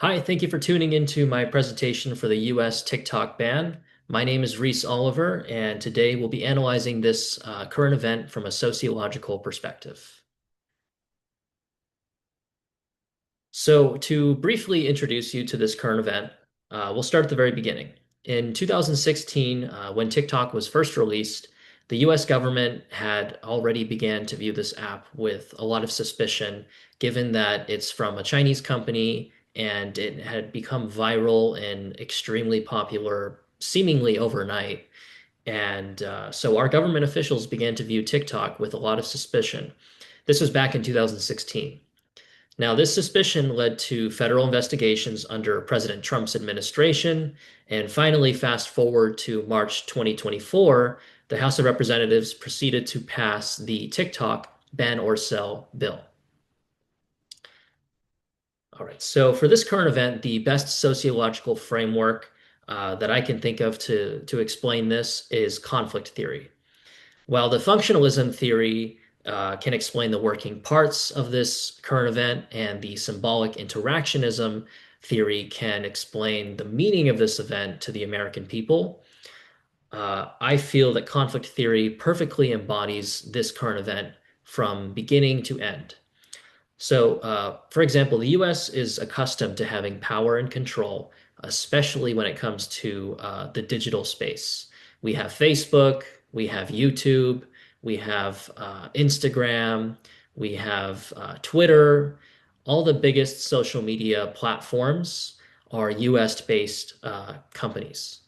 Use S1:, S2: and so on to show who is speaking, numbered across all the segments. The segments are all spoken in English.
S1: Hi, thank you for tuning into my presentation for the US TikTok ban. My name is Reese Oliver, and today we'll be analyzing this current event from a sociological perspective. So, to briefly introduce you to this current event, we'll start at the very beginning. In 2016, when TikTok was first released, the US government had already began to view this app with a lot of suspicion, given that it's from a Chinese company and it had become viral and extremely popular seemingly overnight. And so our government officials began to view TikTok with a lot of suspicion. This was back in 2016. Now, this suspicion led to federal investigations under President Trump's administration. And finally, fast forward to March 2024, the House of Representatives proceeded to pass the TikTok ban or sell bill. All right, so for this current event, the best sociological framework that I can think of to explain this is conflict theory. While the functionalism theory can explain the working parts of this current event, and the symbolic interactionism theory can explain the meaning of this event to the American people, I feel that conflict theory perfectly embodies this current event from beginning to end. So, for example, the US is accustomed to having power and control, especially when it comes to the digital space. We have Facebook, we have YouTube, we have Instagram, we have Twitter. All the biggest social media platforms are US based companies.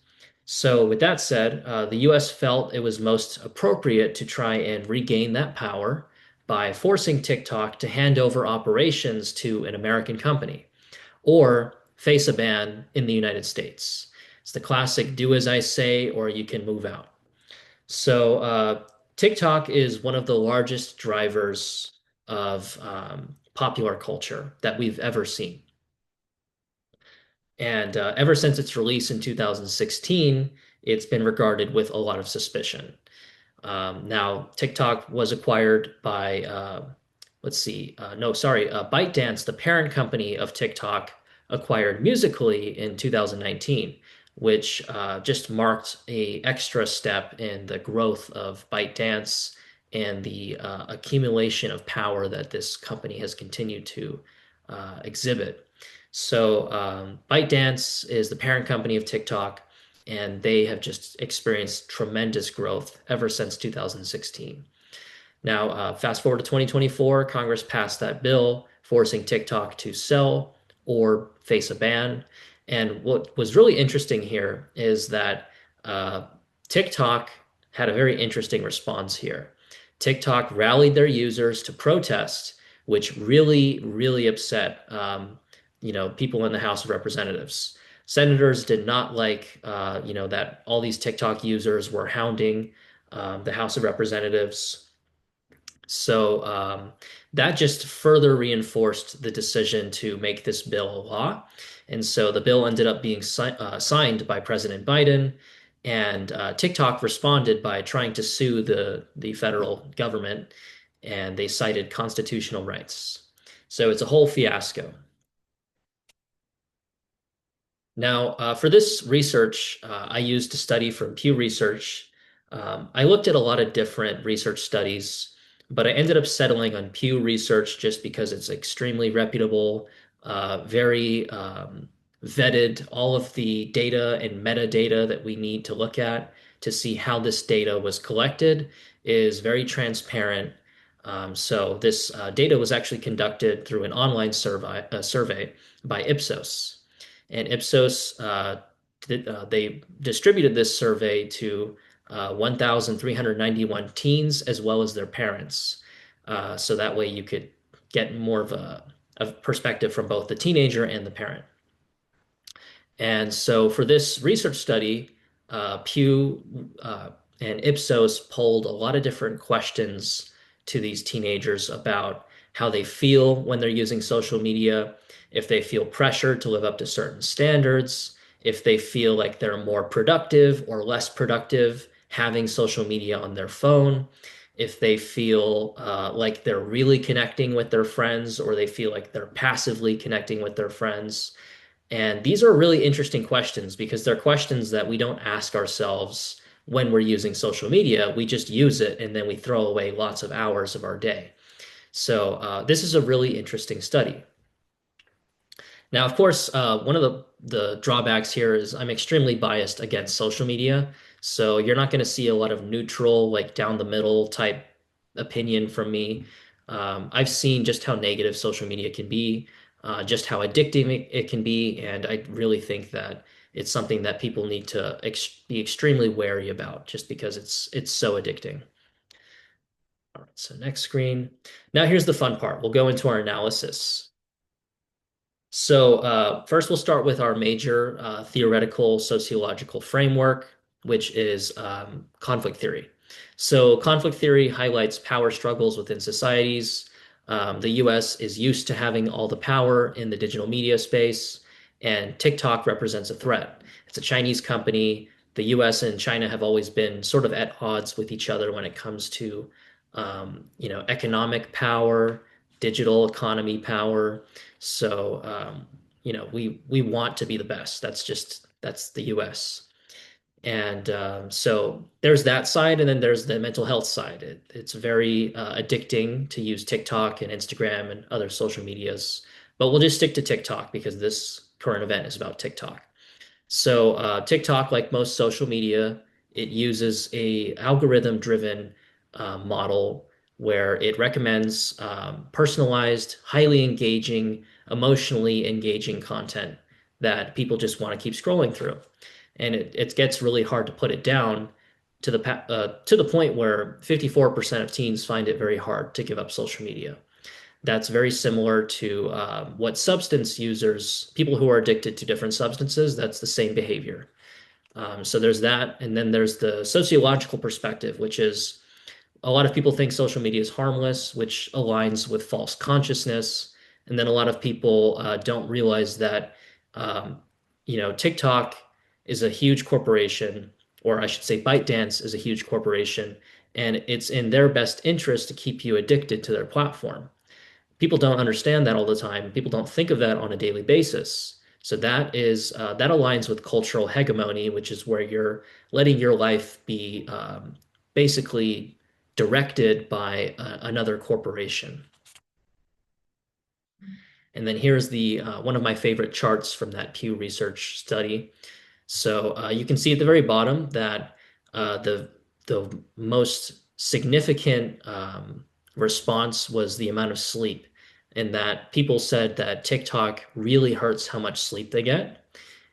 S1: So, with that said, the US felt it was most appropriate to try and regain that power by forcing TikTok to hand over operations to an American company or face a ban in the United States. It's the classic do as I say or you can move out. So, TikTok is one of the largest drivers of popular culture that we've ever seen. And ever since its release in 2016, it's been regarded with a lot of suspicion. Now, TikTok was acquired by, let's see, no, sorry, ByteDance, the parent company of TikTok, acquired Musical.ly in 2019, which just marked a extra step in the growth of ByteDance and the accumulation of power that this company has continued to exhibit. So, ByteDance is the parent company of TikTok, and they have just experienced tremendous growth ever since 2016. Now, fast forward to 2024, Congress passed that bill forcing TikTok to sell or face a ban. And what was really interesting here is that uh, TikTok had a very interesting response here. TikTok rallied their users to protest, which really, really upset people in the House of Representatives. Senators did not like, that all these TikTok users were hounding the House of Representatives. So that just further reinforced the decision to make this bill a law. And so the bill ended up being signed by President Biden. And TikTok responded by trying to sue the federal government, and they cited constitutional rights. So it's a whole fiasco. Now, for this research, I used a study from Pew Research. I looked at a lot of different research studies, but I ended up settling on Pew Research just because it's extremely reputable, very vetted. All of the data and metadata that we need to look at to see how this data was collected is very transparent. So this data was actually conducted through an online survey by Ipsos. And Ipsos, they distributed this survey to 1,391 teens as well as their parents. So that way you could get more of a perspective from both the teenager and the parent. And so for this research study, Pew and Ipsos polled a lot of different questions to these teenagers about how they feel when they're using social media, if they feel pressured to live up to certain standards, if they feel like they're more productive or less productive having social media on their phone, if they feel like they're really connecting with their friends or they feel like they're passively connecting with their friends. And these are really interesting questions because they're questions that we don't ask ourselves when we're using social media. We just use it and then we throw away lots of hours of our day. So this is a really interesting study. Now, of course, one of the drawbacks here is I'm extremely biased against social media. So you're not going to see a lot of neutral, like down the middle type opinion from me. I've seen just how negative social media can be, just how addictive it can be, and I really think that it's something that people need to ex be extremely wary about, just because it's so addicting. All right, so next screen. Now here's the fun part. We'll go into our analysis. So, first, we'll start with our major theoretical sociological framework, which is conflict theory. So, conflict theory highlights power struggles within societies. The US is used to having all the power in the digital media space, and TikTok represents a threat. It's a Chinese company. The US and China have always been sort of at odds with each other when it comes to, economic power, digital economy power. So, we want to be the best. That's the US. And so there's that side, and then there's the mental health side. It's very addicting to use TikTok and Instagram and other social medias, but we'll just stick to TikTok because this current event is about TikTok. So TikTok, like most social media, it uses a algorithm-driven model where it recommends personalized, highly engaging, emotionally engaging content that people just want to keep scrolling through. And it gets really hard to put it down to the point where 54% of teens find it very hard to give up social media. That's very similar to what substance users, people who are addicted to different substances, that's the same behavior. So there's that. And then there's the sociological perspective, which is a lot of people think social media is harmless, which aligns with false consciousness. And then a lot of people don't realize that, um, TikTok is a huge corporation, or I should say, ByteDance is a huge corporation, and it's in their best interest to keep you addicted to their platform. People don't understand that all the time. People don't think of that on a daily basis. So that aligns with cultural hegemony, which is where you're letting your life be basically directed by another corporation. And then here's the one of my favorite charts from that Pew Research study. So you can see at the very bottom that the most significant response was the amount of sleep, and that people said that TikTok really hurts how much sleep they get.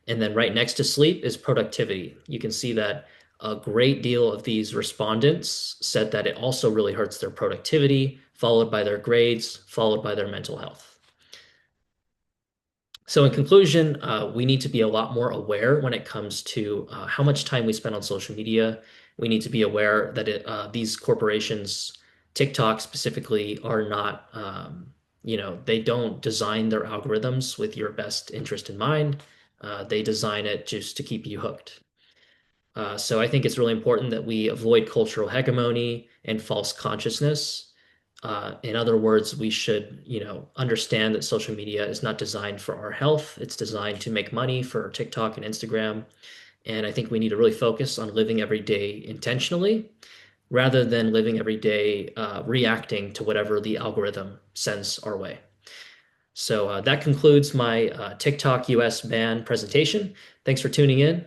S1: And then right next to sleep is productivity. You can see that a great deal of these respondents said that it also really hurts their productivity, followed by their grades, followed by their mental health. So in conclusion, we need to be a lot more aware when it comes to how much time we spend on social media. We need to be aware that these corporations, TikTok specifically, are not, they don't design their algorithms with your best interest in mind. They design it just to keep you hooked. So I think it's really important that we avoid cultural hegemony and false consciousness. In other words, we should, understand that social media is not designed for our health. It's designed to make money for TikTok and Instagram. And I think we need to really focus on living every day intentionally rather than living every day reacting to whatever the algorithm sends our way. So that concludes my TikTok US ban presentation. Thanks for tuning in.